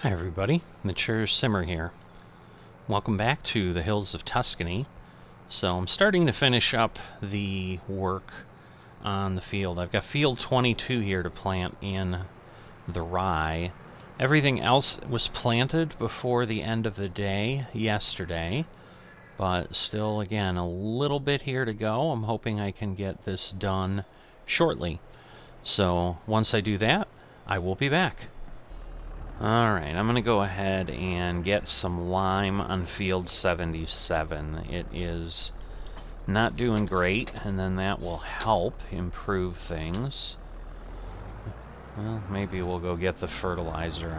Hi everybody, Mature Simmer here. Welcome back to the Hills of Tuscany. So I'm starting to finish up the work on the field. I've got field 22 here to plant in the rye. Everything else was planted before the end of the day yesterday, but still, again, a little bit here to go. I'm hoping I can get this done shortly. So once I do that, I will be back. Alright, I'm going to go ahead and get some lime on field 77. It is not doing great, and then that will help improve things. Well, maybe we'll go get the fertilizer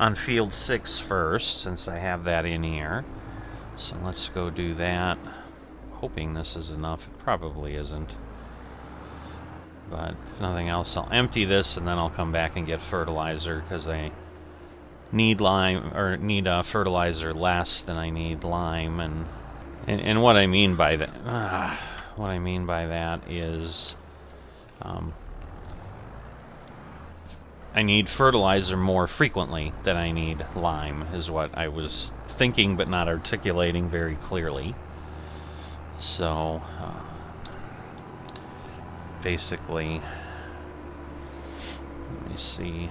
on field 6 first, since I have that in here. So let's go do that. Hoping this is enough. It probably isn't. But if nothing else, I'll empty this and then I'll come back and get fertilizer, because I need lime, or need fertilizer less than I need lime. And what I mean by that, is I need fertilizer more frequently than I need lime, is what I was thinking but not articulating very clearly. So basically, let me see.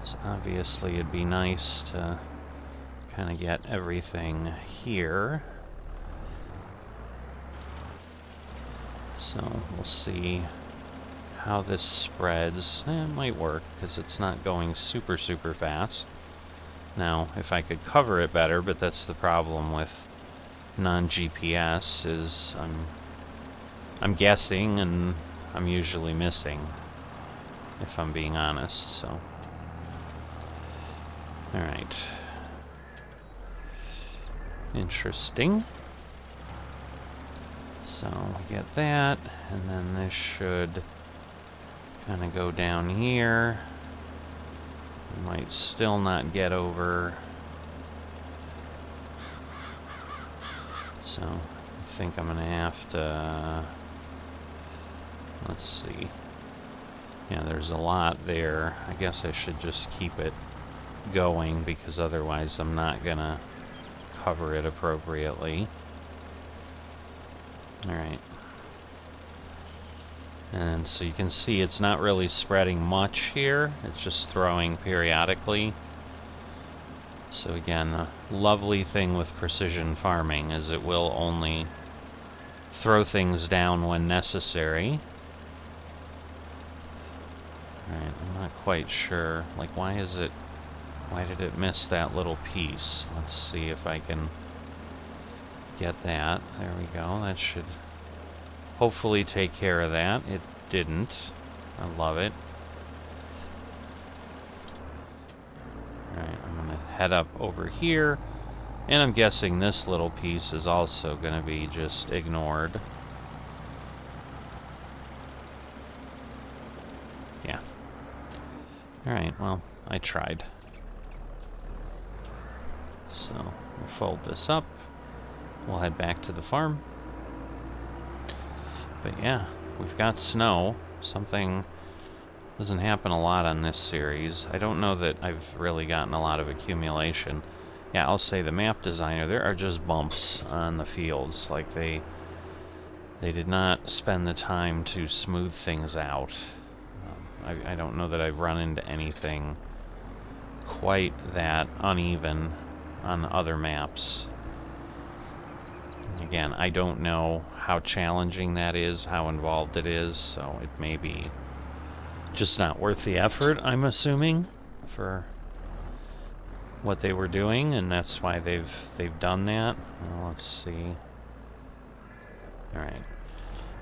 So obviously it'd be nice to kind of get everything here. So we'll see how this spreads. It might work, because it's not going super fast. Now, if I could cover it better, but that's the problem with non-GPS, is I'm guessing, and I'm usually missing, if I'm being honest, so. Alright. Interesting. So, we get that, and then this should kind of go down here. We might still not get over. So, I think I'm going to have to... Let's see. Yeah, there's a lot there. I guess I should just keep it going, because otherwise I'm not gonna cover it appropriately. Alright. And so you can see it's not really spreading much here. It's just throwing periodically. So again, a lovely thing with precision farming is it will only throw things down when necessary. Alright, I'm not quite sure. Like, why did it miss that little piece? Let's see if I can get that. There we go. That should hopefully take care of that. It didn't. I love it. Alright, I'm going to head up over here. And I'm guessing this little piece is also going to be just ignored. Yeah. Alright, well, I tried. So, we'll fold this up. We'll head back to the farm. But yeah, we've got snow. Something doesn't happen a lot on this series. I don't know that I've really gotten a lot of accumulation. Yeah, I'll say the map designer, there are just bumps on the fields. Like, they did not spend the time to smooth things out. I don't know that I've run into anything quite that uneven on other maps. Again, I don't know how challenging that is, how involved it is, so it may be just not worth the effort, I'm assuming, for what they were doing, and that's why they've done that. Well, let's see. Alright.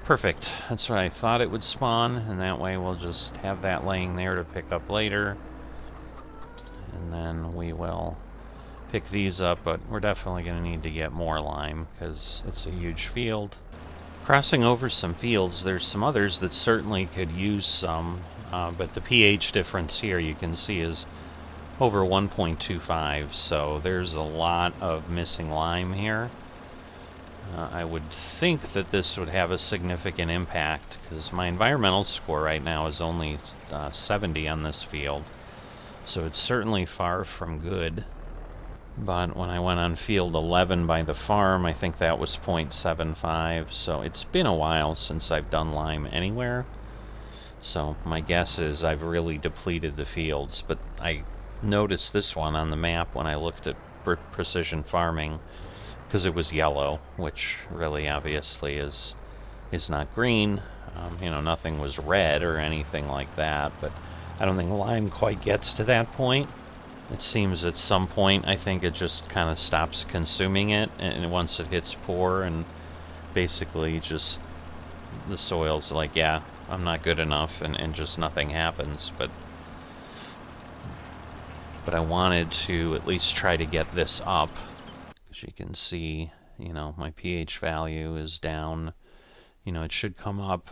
Perfect. That's what I thought it would spawn, and that way we'll just have that laying there to pick up later. And then we will pick these up, but we're definitely going to need to get more lime, because it's a huge field. Crossing over some fields, there's some others that certainly could use some, but the pH difference here you can see is over 1.25, so there's a lot of missing lime here. I would think that this would have a significant impact, because my environmental score right now is only 70 on this field, so it's certainly far from good. But when I went on field 11 by the farm, I think that was 0.75, so it's been a while since I've done lime anywhere. So my guess is I've really depleted the fields, but I noticed this one on the map when I looked at precision farming, because it was yellow, which really obviously is not green. You know, nothing was red or anything like that, but I don't think lime quite gets to that point. It seems at some point, I think it just kind of stops consuming it, and once it hits poor, and basically just the soil's like, yeah, I'm not good enough, and just nothing happens. But I wanted to at least try to get this up. As you can see, you know, my pH value is down. You know, it should come up.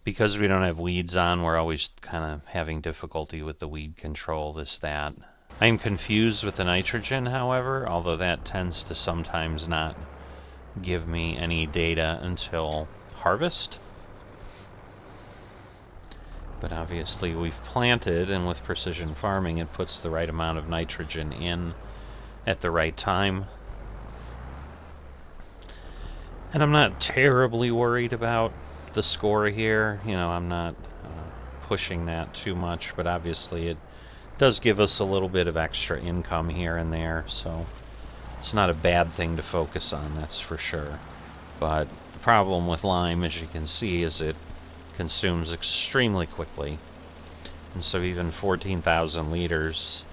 Because we don't have weeds on, we're always kind of having difficulty with the weed control, this, that. I am confused with the nitrogen, however, although that tends to sometimes not give me any data until harvest. But obviously we've planted, and with precision farming it puts the right amount of nitrogen in at the right time. And I'm not terribly worried about the score here. You know, I'm not pushing that too much, but obviously it does give us a little bit of extra income here and there, so it's not a bad thing to focus on, that's for sure. But the problem with lime, as you can see, is it consumes extremely quickly. And so even 14,000 liters,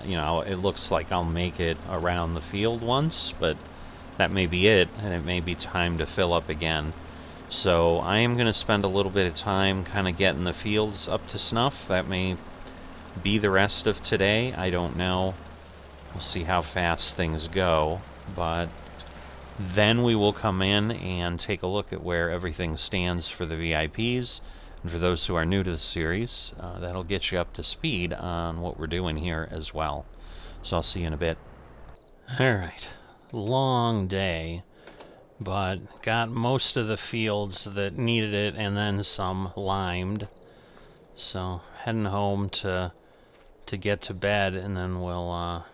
you know, it looks like I'll make it around the field once, but that may be it, and it may be time to fill up again. So I am going to spend a little bit of time kind of getting the fields up to snuff. That may be the rest of today, I don't know. We'll see how fast things go, but then we will come in and take a look at where everything stands for the VIPs. And for those who are new to the series, that'll get you up to speed on what we're doing here as well. So I'll see you in a bit. Alright, long day, but got most of the fields that needed it and then some limed. So heading home to get to bed, and then we'll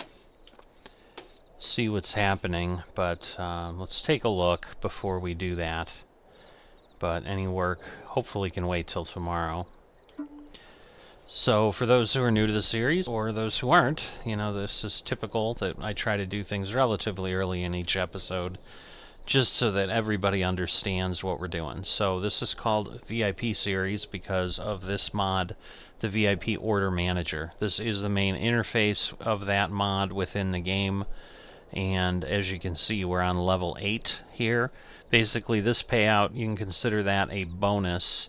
see what's happening. But let's take a look before we do that. But any work hopefully can wait till tomorrow. So for those who are new to the series, or those who aren't, you know, this is typical that I try to do things relatively early in each episode, just so that everybody understands what we're doing. So this is called VIP series because of this mod, the VIP Order Manager. This is the main interface of that mod within the game, and as you can see, we're on level 8 here. Basically, this payout, you can consider that a bonus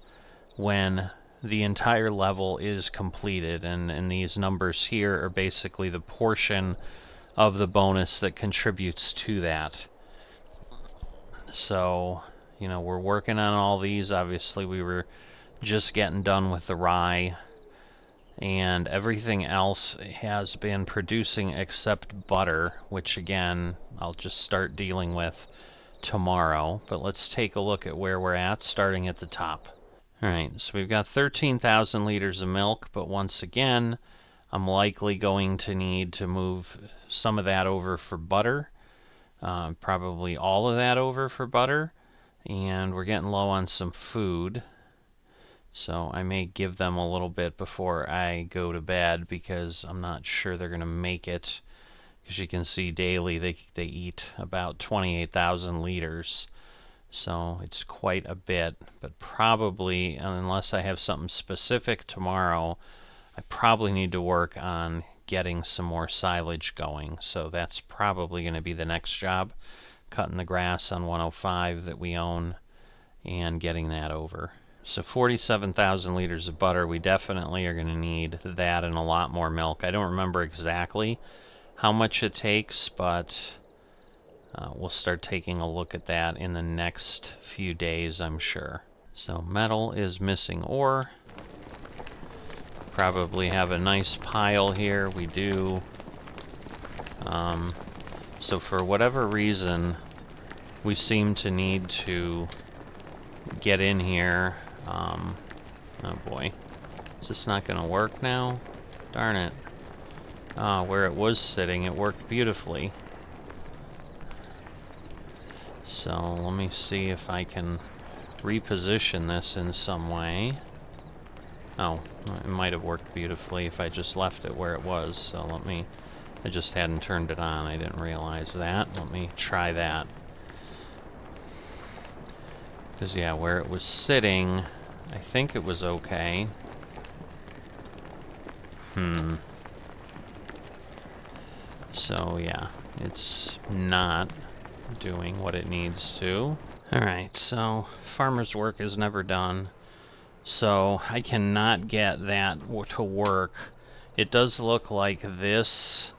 when the entire level is completed, and these numbers here are basically the portion of the bonus that contributes to that. So, you know, we're working on all these. Obviously, we were just getting done with the rye, and everything else has been producing except butter, which again, I'll just start dealing with tomorrow. But let's take a look at where we're at, starting at the top. Alright, so we've got 13,000 liters of milk, but once again, I'm likely going to need to move some of that over for butter. Probably all of that over for butter, and we're getting low on some food, so I may give them a little bit before I go to bed, because I'm not sure they're going to make it, because you can see daily they eat about 28,000 liters, so it's quite a bit. But probably, unless I have something specific tomorrow, I probably need to work on getting some more silage going. So that's probably going to be the next job, cutting the grass on 105 that we own and getting that over. So 47,000 liters of butter, we definitely are going to need that and a lot more milk. I don't remember exactly how much it takes, but we'll start taking a look at that in the next few days, I'm sure. So metal is missing ore. Probably have a nice pile here. We do. So for whatever reason, we seem to need to get in here. Oh boy. Is this not going to work now? Darn it. Where it was sitting, it worked beautifully. So let me see if I can reposition this in some way. Oh, it might have worked beautifully if I just left it where it was. So let me... I just hadn't turned it on. I didn't realize that. Let me try that. Because, yeah, where it was sitting, I think it was okay. So, yeah, it's not doing what it needs to. Alright, so farmer's work is never done. So I cannot get that to work. It does look like this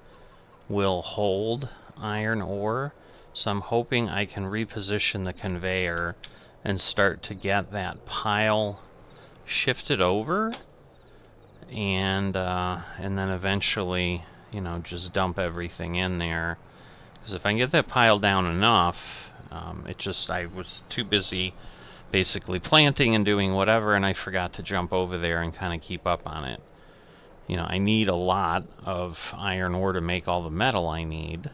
will hold iron ore, so I'm hoping I can reposition the conveyor and start to get that pile shifted over, and then eventually, you know, just dump everything in there. Because if I can get that pile down enough, I was too busy basically planting and doing whatever, and I forgot to jump over there and kind of keep up on it. You know, I need a lot of iron ore to make all the metal I need.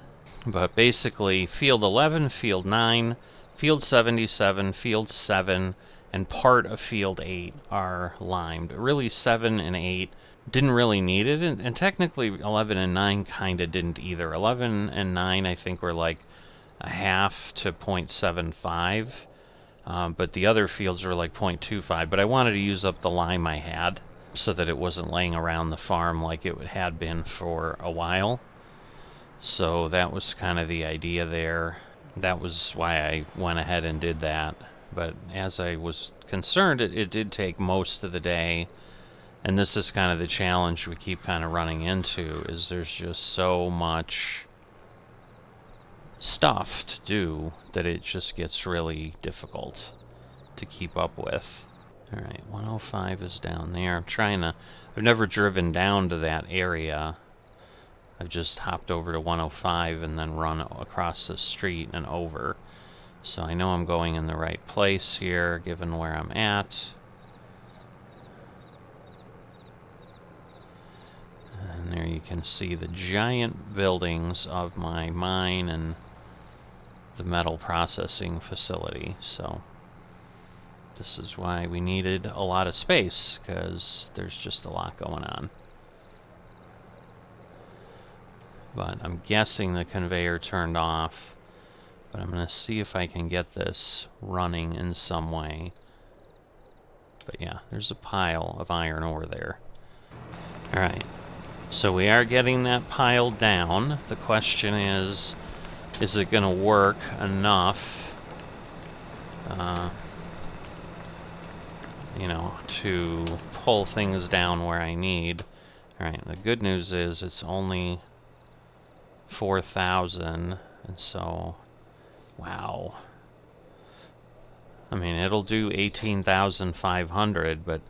But basically, field 11, field 9, field 77, field 7, and part of field 8 are limed. Really, 7 and 8 didn't really need it, and technically 11 and 9 kind of didn't either. 11 and 9, I think, were like a half to 0.75, but the other fields were like 0.25, but I wanted to use up the lime I had, so that it wasn't laying around the farm like it had been for a while. So that was kind of the idea there. That was why I went ahead and did that. But as I was concerned, it did take most of the day. And this is kind of the challenge we keep kind of running into, is there's just so much stuff to do that it just gets really difficult to keep up with. Alright, 105 is down there. I've never driven down to that area. I've just hopped over to 105 and then run across the street and over. So I know I'm going in the right place here, given where I'm at. And there you can see the giant buildings of my mine and the metal processing facility. So this is why we needed a lot of space, because there's just a lot going on. But I'm guessing the conveyor turned off. But I'm going to see if I can get this running in some way. But yeah, there's a pile of iron ore there. Alright, so we are getting that pile down. The question is it going to work enough you know, to pull things down where I need. Alright, the good news is it's only 4,000, and so, wow. I mean, it'll do 18,500, but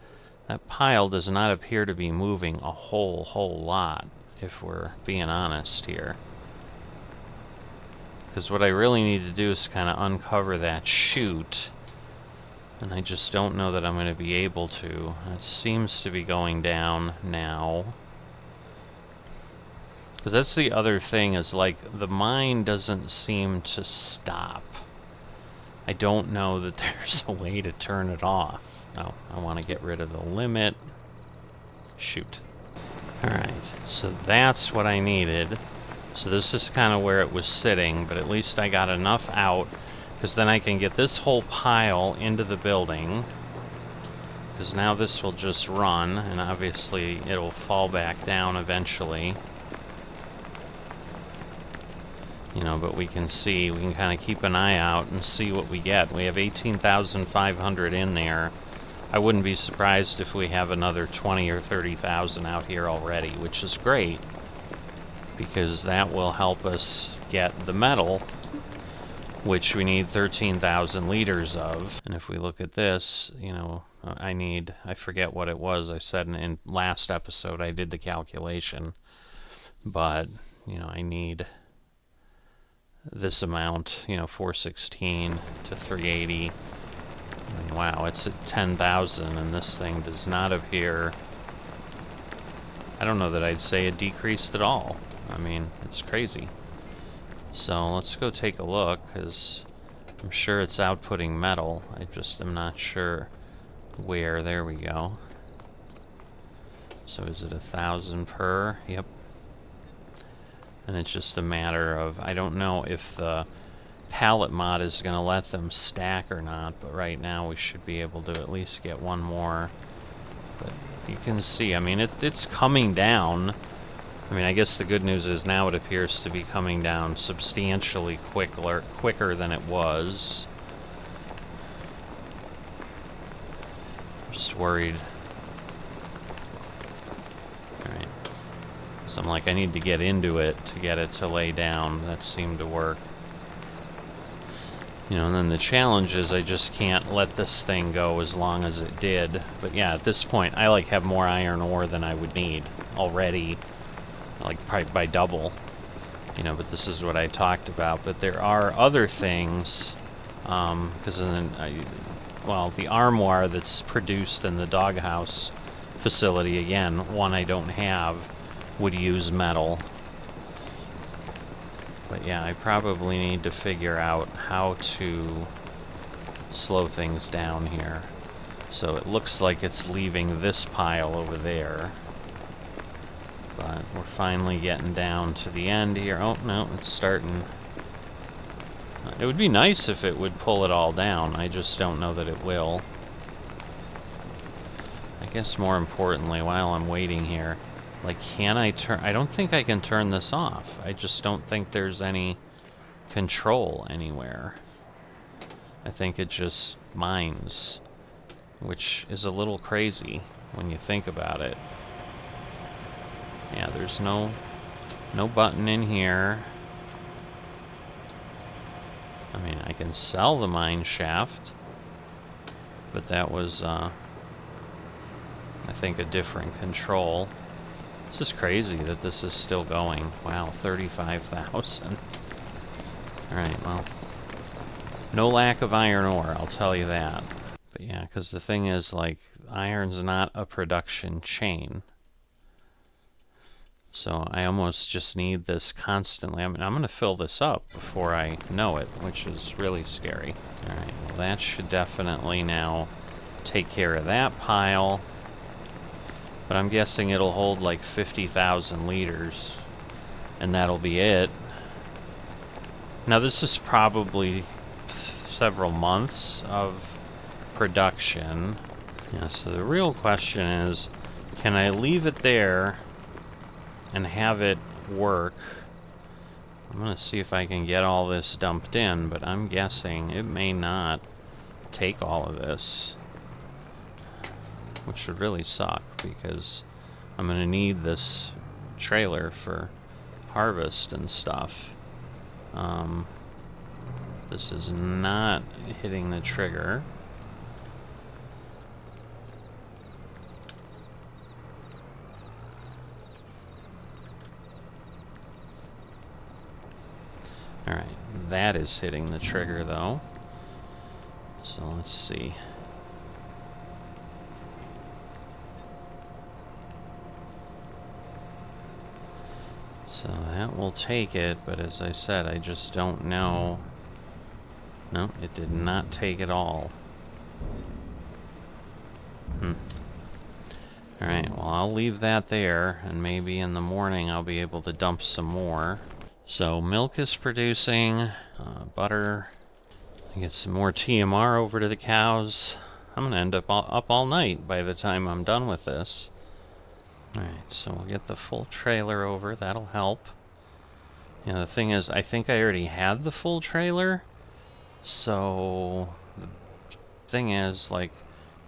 that pile does not appear to be moving a whole lot, if we're being honest here. Because what I really need to do is kind of uncover that chute, and I just don't know that I'm going to be able to. It seems to be going down now. Because that's the other thing, is like, the mine doesn't seem to stop. I don't know that there's a way to turn it off. Oh, I want to get rid of the limit. Shoot. Alright, so that's what I needed. So this is kind of where it was sitting, but at least I got enough out, because then I can get this whole pile into the building. Because now this will just run, and obviously it'll fall back down eventually. You know, but we can kind of keep an eye out and see what we get. We have 18,500 in there. I wouldn't be surprised if we have another 20 or 30,000 out here already, which is great, because that will help us get the metal, which we need 13,000 liters of. And if we look at this, you know, I forget what it was. I said in last episode I did the calculation, but, you know, I need this amount, you know, 416 to 380. And wow, it's at 10,000 and this thing does not appear... I don't know that I'd say it decreased at all. I mean, it's crazy. So let's go take a look, because I'm sure it's outputting metal. I just am not sure where. There we go. So is it 1,000 per? Yep. And it's just a matter of, I don't know if the pallet mod is going to let them stack or not, but right now we should be able to at least get one more. But you can see, I mean, it's coming down. I mean, I guess the good news is now it appears to be coming down substantially quicker than it was. I'm just worried. Alright. So I'm like, I need to get into it to get it to lay down. That seemed to work. You know, and then the challenge is I just can't let this thing go as long as it did. But yeah, at this point, I like have more iron ore than I would need already. Like probably by double. You know, but this is what I talked about. But there are other things, because then, well, the armoire that's produced in the doghouse facility, again, one I don't have, would use metal. But yeah, I probably need to figure out how to slow things down here. So it looks like it's leaving this pile over there. But we're finally getting down to the end here. Oh, no, it's starting. It would be nice if it would pull it all down. I just don't know that it will. I guess more importantly, while I'm waiting here, like, can I turn... I don't think I can turn this off. I just don't think there's any control anywhere. I think it just mines, which is a little crazy when you think about it. Yeah, there's no button in here. I mean, I can sell the mine shaft, but that was, I think, a different control. This is crazy that this is still going. Wow, 35,000. Alright, well, no lack of iron ore, I'll tell you that. But yeah, because the thing is, like, iron's not a production chain. So I almost just need this constantly. I mean, I'm going to fill this up before I know it, which is really scary. Alright, well that should definitely now take care of that pile. But I'm guessing it'll hold like 50,000 liters, and that'll be it. Now this is probably several months of production. Yeah, so the real question is, can I leave it there and have it work? I'm gonna see if I can get all this dumped in, but I'm guessing it may not take all of this, which would really suck because I'm gonna need this trailer for harvest and stuff. This is not hitting the trigger. Alright, that is hitting the trigger though. So let's see. So that will take it, but as I said, I just don't know. No, it did not take it all. Alright, well I'll leave that there, and maybe in the morning I'll be able to dump some more. So milk is producing, butter. I get some more TMR over to the cows. I'm gonna end up all night by the time I'm done with this. Alright, so we'll get the full trailer over, that'll help. You know, the thing is, I think I already had the full trailer, so the thing is, like,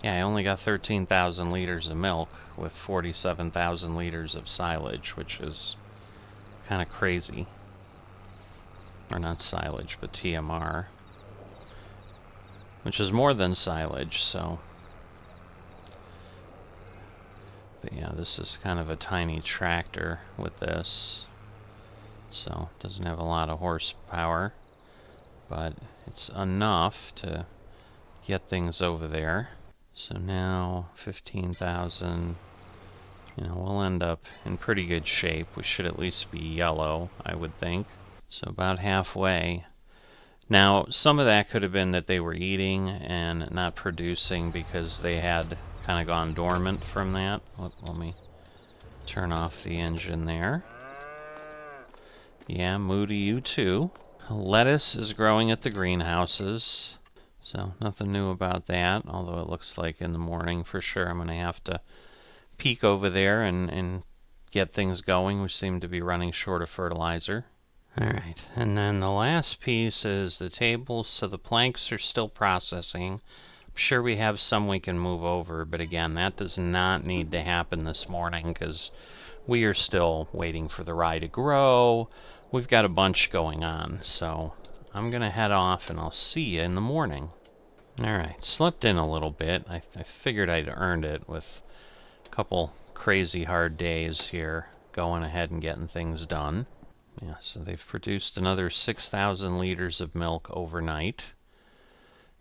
yeah, I only got 13,000 liters of milk with 47,000 liters of silage, which is kind of crazy. Or not silage, but TMR. Which is more than silage, so... But yeah, this is kind of a tiny tractor with this. So it doesn't have a lot of horsepower, but it's enough to get things over there. So now 15,000, you know, we'll end up in pretty good shape. We should at least be yellow, I would think. So about halfway. Now, some of that could have been that they were eating and not producing because they had kind of gone dormant from that. Let me turn off the engine there. Yeah, Moody, you too. Lettuce is growing at the greenhouses, so nothing new about that, although it looks like in the morning for sure I'm going to have to peek over there and get things going. We seem to be running short of fertilizer. Alright, and then the last piece is the tables, so the planks are still processing. I'm sure we have some we can move over, but again, that does not need to happen this morning because we are still waiting for the rye to grow. We've got a bunch going on, so I'm going to head off and I'll see you in the morning. Alright, slept in a little bit. I figured I'd earned it with a couple crazy hard days here, going ahead and getting things done. Yeah, so they've produced another 6,000 liters of milk overnight.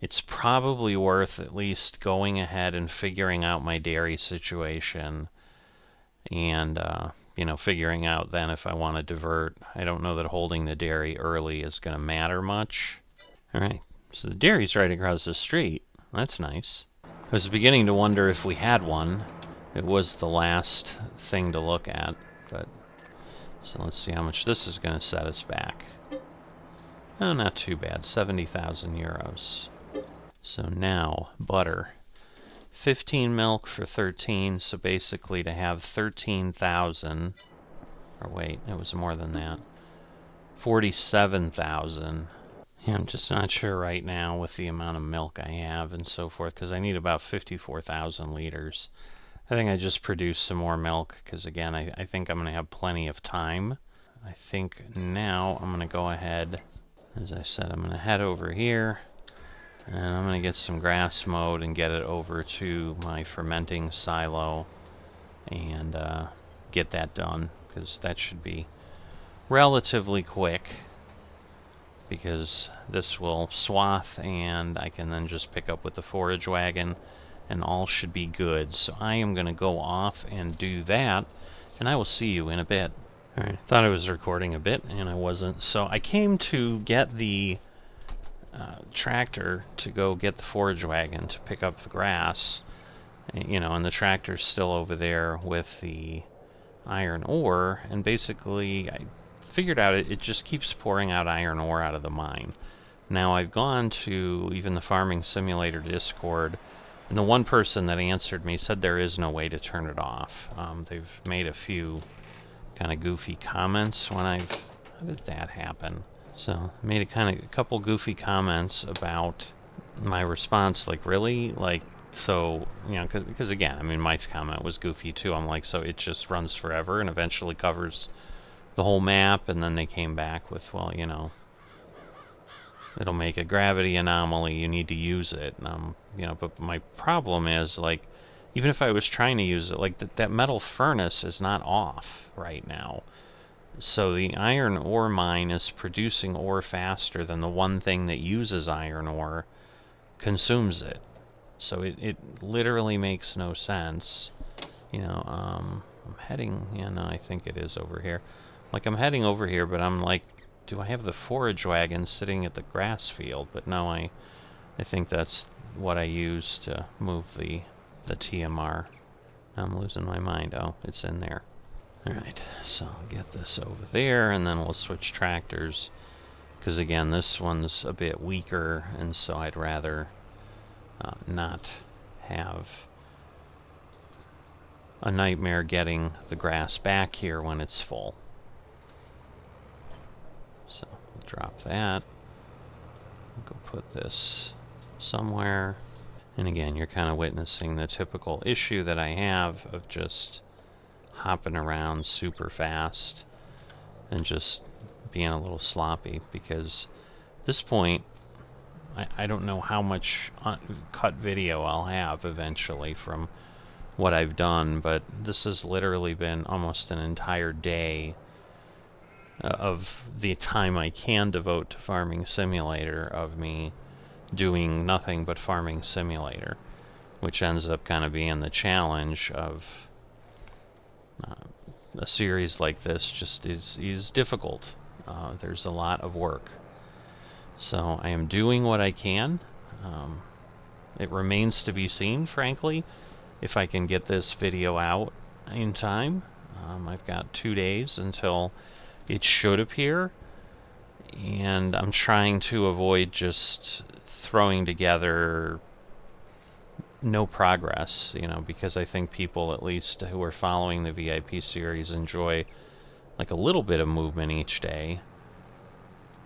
It's probably worth at least going ahead and figuring out my dairy situation and, you know, figuring out then if I want to divert. I don't know that holding the dairy early is going to matter much. Alright, so the dairy's right across the street. That's nice. I was beginning to wonder if we had one. It was the last thing to look at, but... So let's see how much this is going to set us back. Oh, not too bad. 70,000 euros. So now, butter. 15 milk for 13, so basically to have 13,000... Or wait, it was more than that. 47,000. Yeah, I'm just not sure right now with the amount of milk I have and so forth, because I need about 54,000 liters. I think I just produce some more milk because, again, I think I'm going to have plenty of time. I think now I'm going to go ahead, as I said, I'm going to head over here and I'm going to get some grass mowed and get it over to my fermenting silo and get that done because that should be relatively quick because this will swath and I can then just pick up with the forage wagon and all should be good. So I am going to go off and do that, and I will see you in a bit. Alright, thought I was recording a bit, and I wasn't. So I came to get the tractor to go get the forage wagon to pick up the grass, you know, and the tractor's still over there with the iron ore, and basically I figured out it just keeps pouring out iron ore out of the mine. Now I've gone to even the Farming Simulator Discord, and the one person that answered me said there is no way to turn it off. They've made a few kind of goofy comments when How did that happen? So, made a couple goofy comments about my response, like, really? Like, so, you know, because again, I mean, my comment was goofy too. I'm like, so it just runs forever and eventually covers the whole map, and then they came back with, well, you know, it'll make a gravity anomaly, you need to use it. You know, but my problem is, like, even if I was trying to use it, like, that metal furnace is not off right now. So the iron ore mine is producing ore faster than the one thing that uses iron ore consumes it. So it literally makes no sense. You know, I'm heading, yeah, no, I think it is over here. Like, I'm heading over here, but I'm like, do I have the forage wagon sitting at the grass field? But no, I think that's what I use to move the TMR. I'm losing my mind. Oh, it's in there. Alright, so I'll get this over there, and then we'll switch tractors. Because again, this one's a bit weaker, and so I'd rather not have a nightmare getting the grass back here when it's full. So, we'll drop that. Go put this somewhere. And again, you're kind of witnessing the typical issue that I have of just hopping around super fast and just being a little sloppy, because at this point, I don't know how much cut video I'll have eventually from what I've done, but this has literally been almost an entire day of the time I can devote to Farming Simulator of me doing nothing but Farming Simulator, which ends up kind of being the challenge of a series like this. Just is difficult. There's a lot of work. So I am doing what I can. It remains to be seen, frankly, if I can get this video out in time. I've got 2 days until it should appear, and I'm trying to avoid just throwing together no progress, because I think people, at least who are following the VIP series, enjoy like a little bit of movement each day.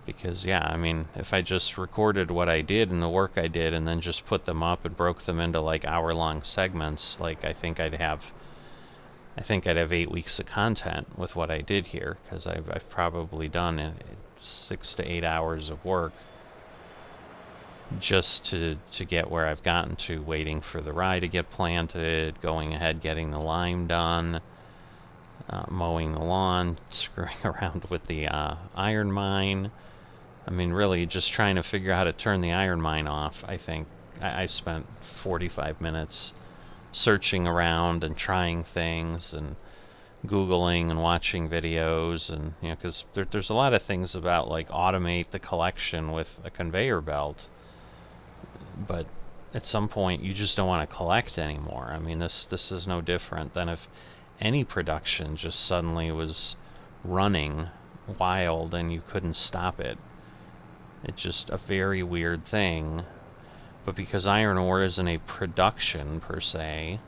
Because, yeah, I mean, if I just recorded what I did and the work I did and then just put them up and broke them into like hour-long segments, like I think I'd have 8 weeks of content with what I did here, because I've probably done 6 to 8 hours of work just to get where I've gotten to, waiting for the rye to get planted, going ahead, getting the lime done, mowing the lawn, screwing around with the iron mine. I mean, really, just trying to figure out how to turn the iron mine off. I think I spent 45 minutes searching around and trying things and Googling and watching videos, and because there's a lot of things about like automate the collection with a conveyor belt, but at some point you just don't want to collect anymore. I mean, this is no different than if any production just suddenly was running wild and you couldn't stop it. It's just a very weird thing. But because iron ore isn't a production per se,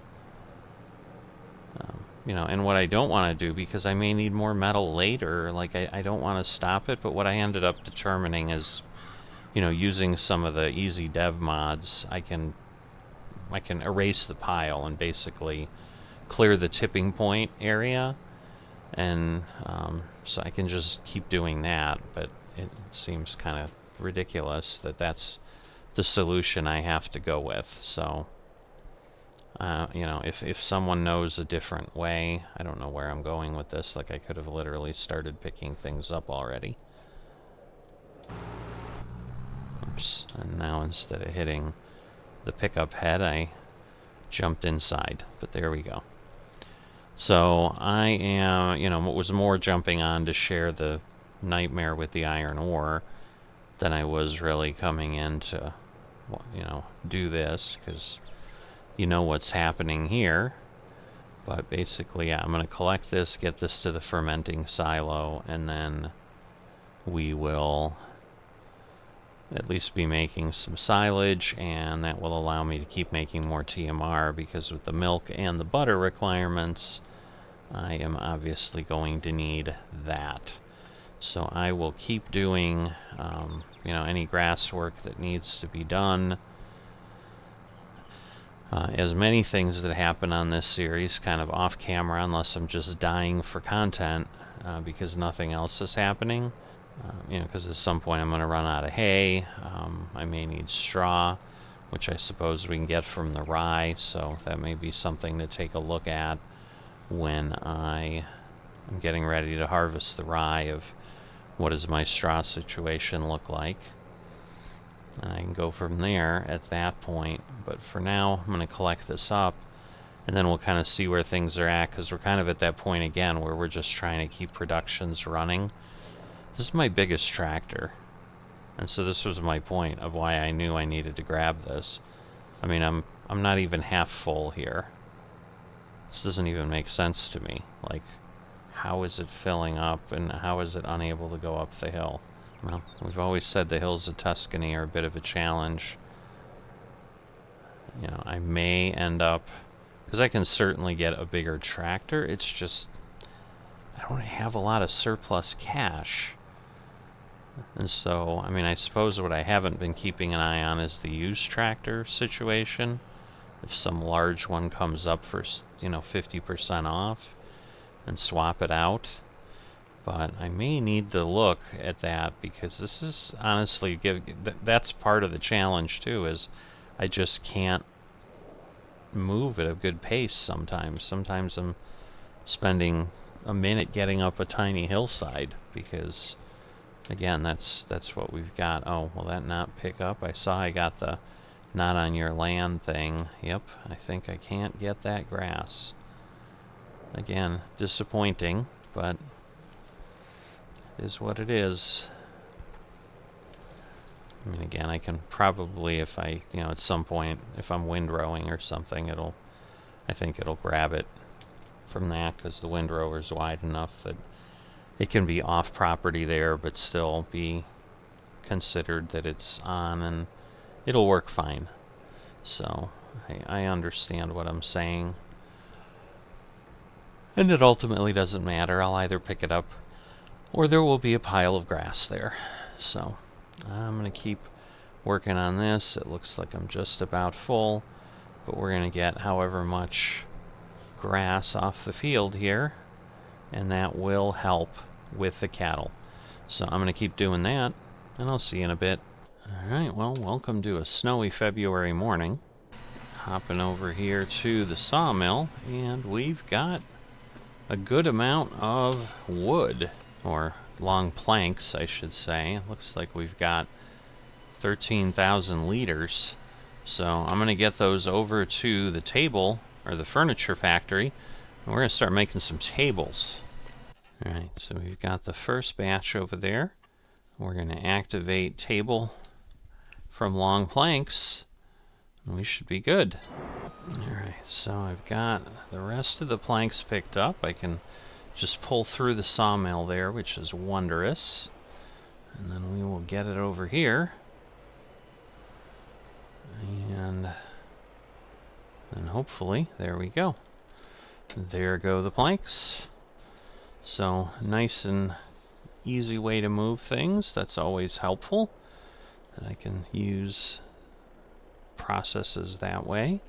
and what I don't want to do, because I may need more metal later, like I don't want to stop it, but what I ended up determining is, using some of the easy dev mods, I can erase the pile and basically clear the tipping point area, and so I can just keep doing that. But it seems kind of ridiculous that that's the solution I have to go with. So if someone knows a different way, I don't know where I'm going with this. Like, I could have literally started picking things up already. Oops. And now instead of hitting the pickup head, I jumped inside. But there we go. So I am, it was more jumping on to share the nightmare with the iron ore than I was really coming in to, do this, because what's happening here. But basically, yeah, I'm going to collect this, get this to the fermenting silo, and then we will at least be making some silage, and that will allow me to keep making more TMR, because with the milk and the butter requirements, I am obviously going to need that. So I will keep doing, any grass work that needs to be done. As many things that happen on this series kind of off camera, unless I'm just dying for content, because nothing else is happening. Because at some point I'm going to run out of hay. I may need straw, which I suppose we can get from the rye, so that may be something to take a look at when I am getting ready to harvest the rye, of what does my straw situation look like. And I can go from there at that point. But for now, I'm going to collect this up, and then we'll kind of see where things are at, because we're kind of at that point again where we're just trying to keep productions running. This is my biggest tractor, and so this was my point of why I knew I needed to grab this. I mean, I'm not even half full here. This doesn't even make sense to me. Like, how is it filling up, and how is it unable to go up the hill? Well, we've always said the hills of Tuscany are a bit of a challenge. I may end up, because I can certainly get a bigger tractor, it's just I don't have a lot of surplus cash. And so, I mean, I suppose what I haven't been keeping an eye on is the used tractor situation. If some large one comes up for, 50% off, and swap it out. But I may need to look at that, because this is honestly, that's part of the challenge too, is I just can't move at a good pace sometimes. Sometimes I'm spending a minute getting up a tiny hillside, because again, that's what we've got. Oh, will that not pick up? I saw I got the not on your land thing. Yep, I think I can't get that grass. Again, disappointing, but it is what it is. I mean, again, I can probably, if I, at some point, if I'm windrowing or something, I think it'll grab it from that, because the windrower's wide enough that it can be off property there, but still be considered that it's on, and it'll work fine. So, I understand what I'm saying. And it ultimately doesn't matter. I'll either pick it up, or there will be a pile of grass there. So, I'm going to keep working on this. It looks like I'm just about full, but we're going to get however much grass off the field here, and that will help with the cattle. So I'm going to keep doing that, and I'll see you in a bit. Alright, well, welcome to a snowy February morning. Hopping over here to the sawmill, and we've got a good amount of wood, or long planks, I should say. It looks like we've got 13,000 liters. So I'm going to get those over to the table, or the furniture factory, and we're going to start making some tables. Alright, so we've got the first batch over there. We're going to activate table from long planks, and we should be good. Alright, so I've got the rest of the planks picked up. I can just pull through the sawmill there, which is wondrous. And then we will get it over here. And hopefully, there we go. There go the planks. So, nice and easy way to move things. That's always helpful. That I can use processes that way.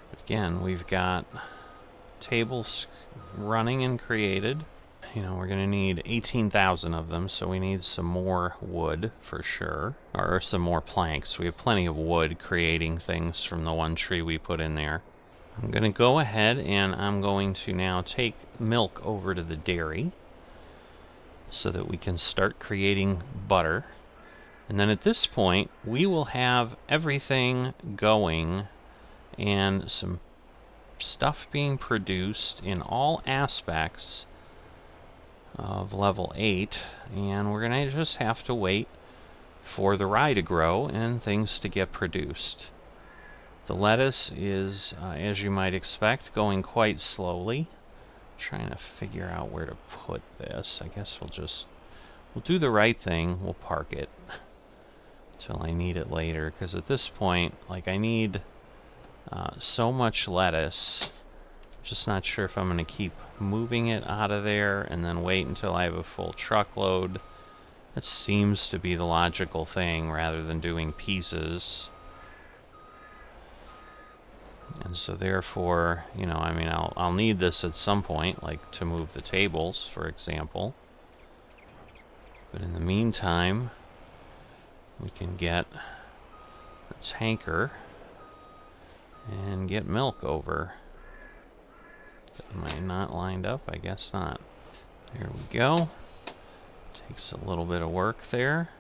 But again, we've got tables running and created. We're going to need 18,000 of them, so we need some more wood for sure. Or some more planks. We have plenty of wood creating things from the one tree we put in there. I'm going to go ahead and I'm going to now take milk over to the dairy so that we can start creating butter. And then at this point, we will have everything going and some stuff being produced in all aspects of level 8, and we're going to just have to wait for the rye to grow and things to get produced. The lettuce is, as you might expect, going quite slowly. I'm trying to figure out where to put this. I guess we'll do the right thing. We'll park it until I need it later, because at this point, I need so much lettuce. Just not sure if I'm going to keep moving it out of there and then wait until I have a full truckload. That seems to be the logical thing, rather than doing pieces. And so therefore, I'll need this at some point, to move the tables, for example. But in the meantime, we can get a tanker and get milk over. Am I not lined up? I guess not. There we go. Takes a little bit of work there.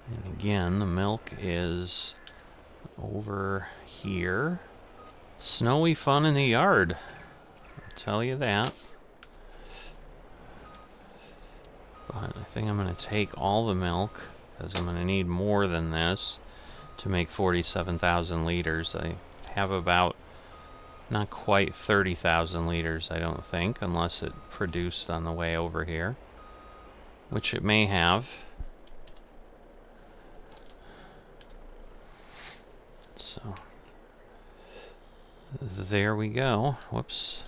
And again, the milk is over here. Snowy fun in the yard, I'll tell you that. But I think I'm going to take all the milk, because I'm going to need more than this to make 47,000 liters. I have about not quite 30,000 liters, I don't think, unless it produced on the way over here, which it may have. So, there we go. Whoops.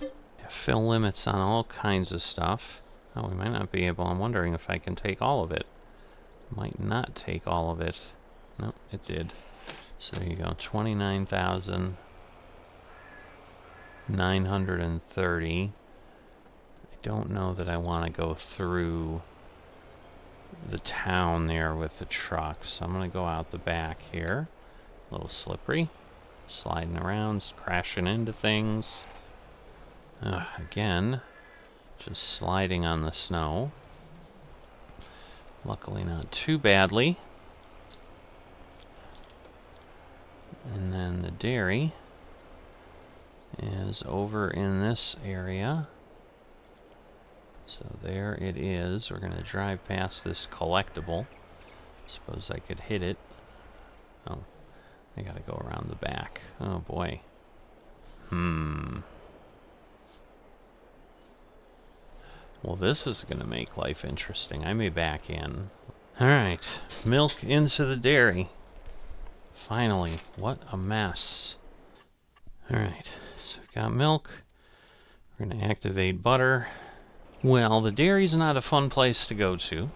Fill limits on all kinds of stuff. Oh, we might not be able. I'm wondering if I can take all of it. Might not take all of it. No, it did. So there you go. 29,930. I don't know that I want to go through the town there with the truck. So I'm going to go out the back here. A little slippery. Sliding around, crashing into things. Again, just sliding on the snow. Luckily not too badly. And then the dairy is over in this area. So there it is. We're going to drive past this collectible. Suppose I could hit it. Oh, I got to go around the back. Oh boy. Well, this is going to make life interesting. I may back in. Alright, milk into the dairy. Finally, what a mess. Alright, so we've got milk. We're going to activate butter. Well, the dairy's not a fun place to go to.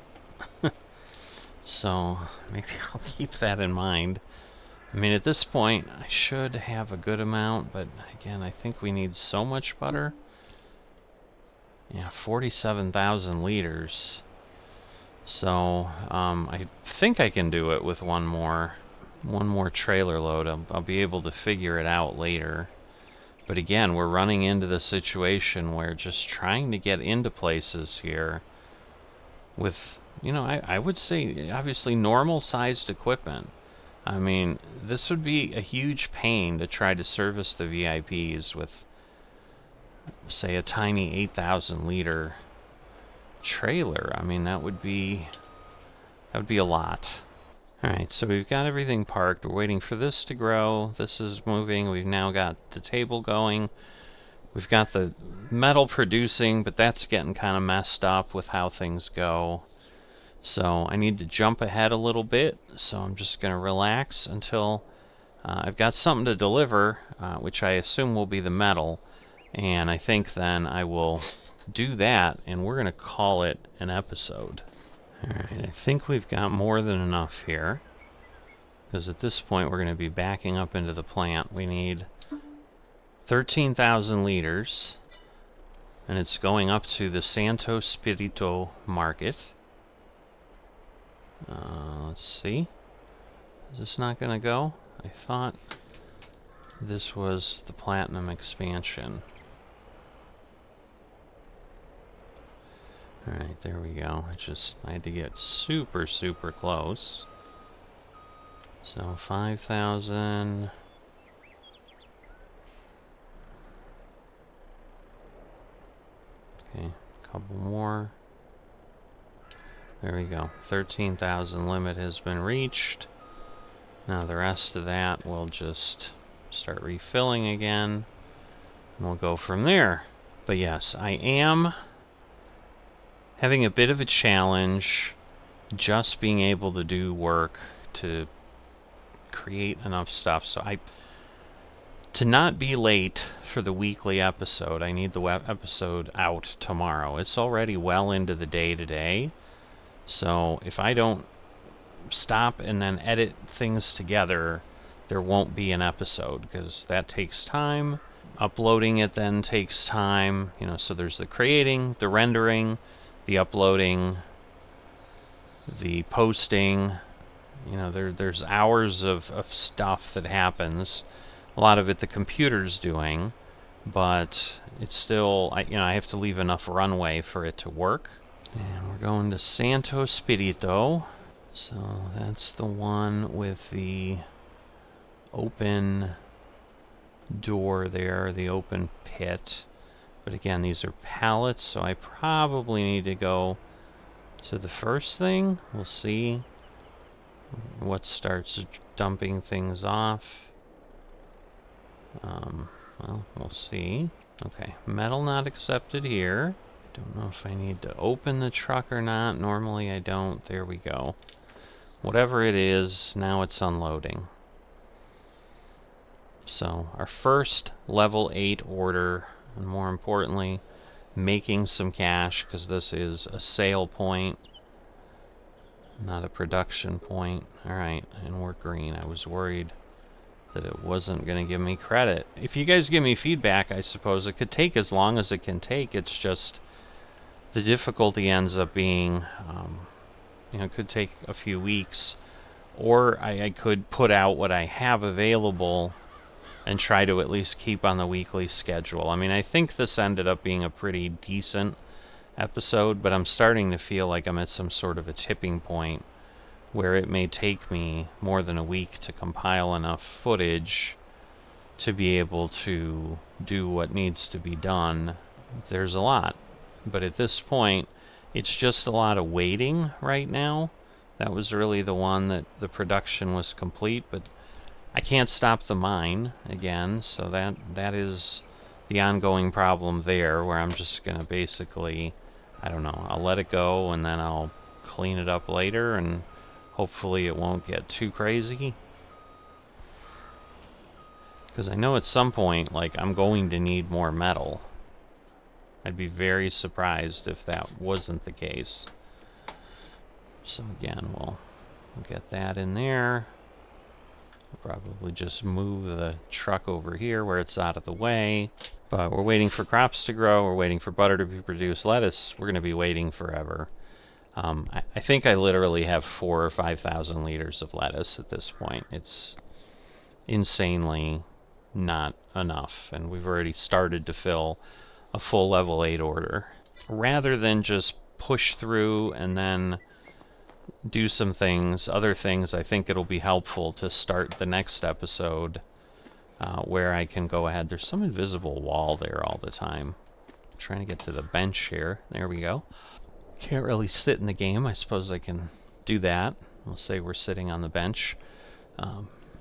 So, maybe I'll keep that in mind. I mean, at this point, I should have a good amount, but again, I think we need so much butter. Yeah, 47,000 liters. So, I think I can do it with one more trailer load. I'll be able to figure it out later. But again, we're running into the situation where just trying to get into places here with, you know, I would say obviously normal sized equipment. I mean, this would be a huge pain to try to service the VIPs with, say, a tiny 8,000 liter trailer. I mean, that would be a lot. Alright, so we've got everything parked. We're waiting for this to grow. This is moving. We've now got the table going. We've got the metal producing, but that's getting kind of messed up with how things go. So I need to jump ahead a little bit. So I'm just going to relax until I've got something to deliver, which I assume will be the metal. And I think then I will do that, and we're going to call it an episode. Alright, I think we've got more than enough here. Because at this point we're going to be backing up into the plant. We need 13,000 liters. And it's going up to the Santo Spirito market. Let's see. Is this not going to go? I thought this was the Platinum expansion. Alright, there we go. I had to get super, super close. So 5,000. Okay, a couple more. There we go. 13,000 limit has been reached. Now the rest of that we'll just start refilling again. And we'll go from there. But yes, I am having a bit of a challenge just being able to do work to create enough stuff. So to not be late for the weekly episode, I need the episode out tomorrow. It's already well into the day today. So if I don't stop and then edit things together, there won't be an episode, because that takes time. Uploading it then takes time. You know, so there's the creating, the rendering, the uploading, the posting. You know, there's hours of stuff that happens. A lot of it the computer's doing, but it's still, I have to leave enough runway for it to work. And we're going to Santo Spirito. So that's the one with the open door there, the open pit. But again, these are pallets, so I probably need to go to the first thing. We'll see what starts dumping things off. Well, we'll see. Okay, metal not accepted here. Don't know if I need to open the truck or not. Normally I don't. There we go. Whatever it is, now it's unloading. So, our first level 8 order, and more importantly, making some cash, because this is a sale point, not a production point. Alright, and we're green. I was worried that it wasn't going to give me credit. If you guys give me feedback, I suppose it could take as long as it can take. It's just the difficulty ends up being You know, it could take a few weeks, or I could put out what I have available and try to at least keep on the weekly schedule. I mean, I think this ended up being a pretty decent episode, but I'm starting to feel like I'm at some sort of a tipping point where it may take me more than a week to compile enough footage to be able to do what needs to be done. There's a lot, but at this point, it's just a lot of waiting right now. That was really the one that the production was complete, but I can't stop the mine again, so that is the ongoing problem there, where I'm just going to basically, I don't know, I'll let it go and then I'll clean it up later, and hopefully it won't get too crazy. Because I know at some point, like, I'm going to need more metal. I'd be very surprised if that wasn't the case. So again, we'll get that in there. We'll probably just move the truck over here where it's out of the way. But we're waiting for crops to grow. We're waiting for butter to be produced. Lettuce, we're going to be waiting forever. I think I literally have 4,000 or 5,000 liters of lettuce at this point. It's insanely not enough, and we've already started to fill a full level 8 order. Rather than just push through and then do some things, other things, I think it'll be helpful to start the next episode where I can go ahead. There's some invisible wall there all the time. I'm trying to get to the bench here. There we go. Can't really sit in the game. I suppose I can do that. We'll say we're sitting on the bench.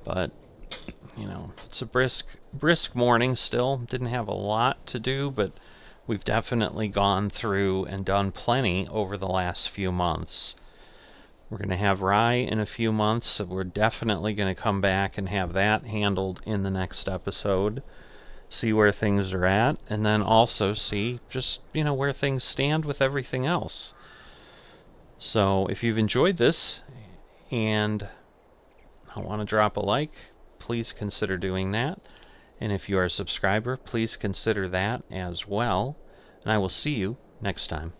But, you know, it's a brisk morning still. Didn't have a lot to do, but we've definitely gone through and done plenty over the last few months. We're going to have rye in a few months, so we're definitely going to come back and have that handled in the next episode. See where things are at, and then also see just, you know, where things stand with everything else. So if you've enjoyed this and I want to drop a like, please consider doing that. And if you are a subscriber, please consider that as well. And I will see you next time.